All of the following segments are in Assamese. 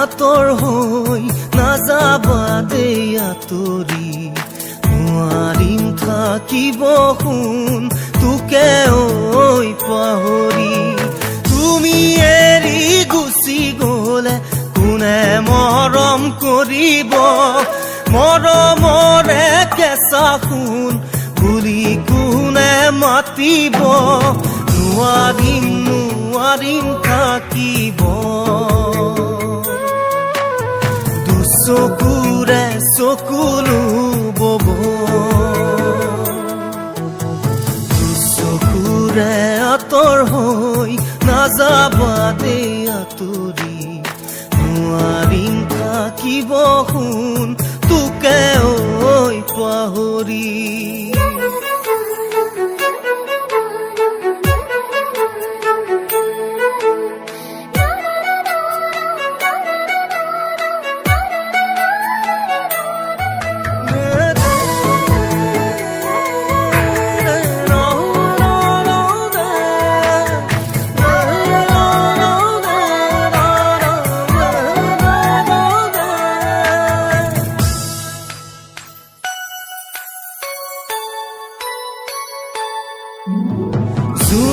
আঁতৰ হৈ নাযাবা দেই আঁতৰি নোৱাৰিম থাকিব শুন তোকে ঐ পাহৰি তুমি এৰি গুচি গ'লে কোনে মৰম কৰিব মৰমৰে কেঁচা শুন বুলি কোনে মাতিব নোৱাৰিম নোৱাৰিম থাকিব চকুৰে চকুলো বব চকুৰে আঁতৰ হৈ নাযাবা দেই আঁতৰি নোৱাৰিম থাকিব শুন তোকে ঐ পাহৰি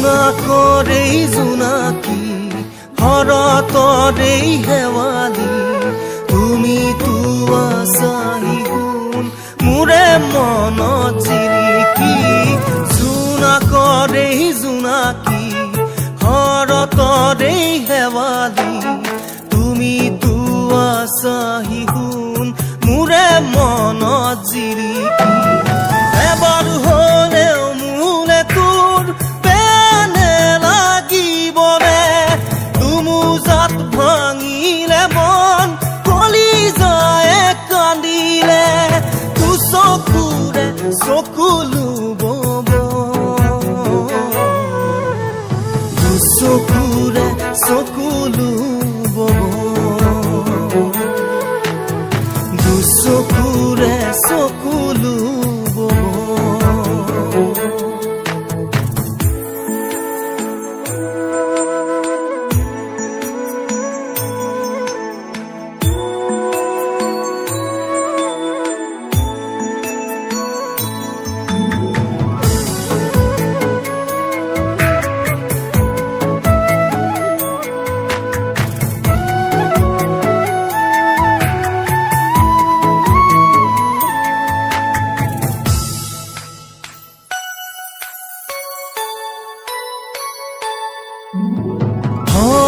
জোনাকৰেই জোনাকী শৰতৰেই শেৱালি তুমি আছাহি গুণ মোৰে মনত জিৰিকি জোনাকৰেই জোনাকী শৰতৰেই শেৱালি তুমি আছাহি গুণ মোৰে মনত জিৰিকি এবাৰ হ'লেও মোলে তোৰ ভাঙিলে মন কলিজায়ে কান্দিলে তু চকুৰে চকুলো বব তু চকুৰে চকুলো বব তু চকুৰে চকুলো বব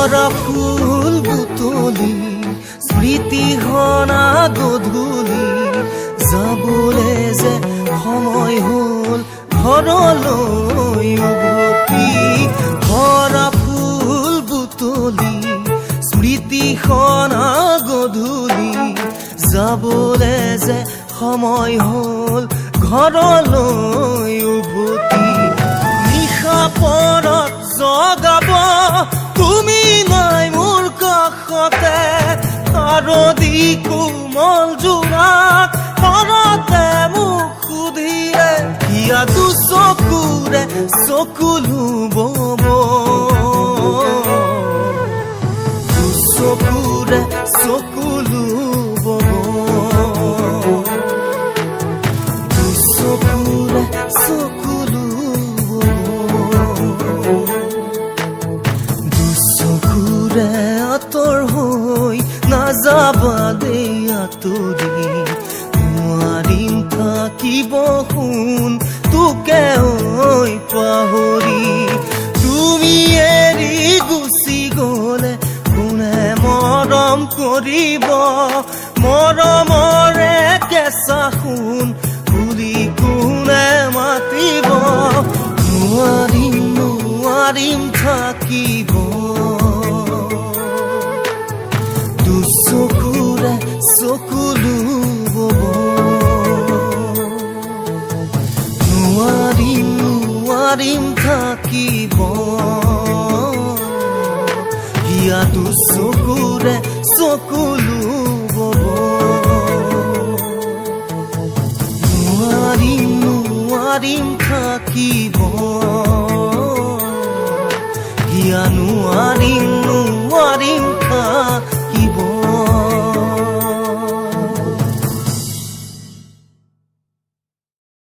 ভৰা ফুল বুটলি স্মৃতি হনা গধূলি যাবলে যে সময় হ'ল ঘৰলৈ উভতি ভৰা ফুল বুটলি স্মৃতি হনা গধূলি যাবলে যে সময় হ'ল ঘৰলৈ উভতি নিশা পৰত জগাব তুমি নাই মোৰ কাষতে আৰদি কোমল জোনাক পৰতে মোক সুধিলে হিয়া দু চকুৰে চকুলো বব দু চকুৰে চকুলো বব দু চকুৰে চকুলো আঁতৰ হৈ নাযাবা দেই আঁতৰি নোৱাৰিম থাকিব শুন তোকে ঐ পাহৰি তুমি এৰি গুচি গ'লে কোনে মৰম কৰিব মৰমৰে কেঁচা কথা শুন বুলি কোনে মাতিব নোৱাৰিম নোৱাৰিম থাকিব দুচকুৰে চকু লুবব নোৱাৰিম নোৱাৰিম থাকিব হিয়া দুচকুৰে চকু লুবব নোৱাৰিম নোৱাৰিম থাকিব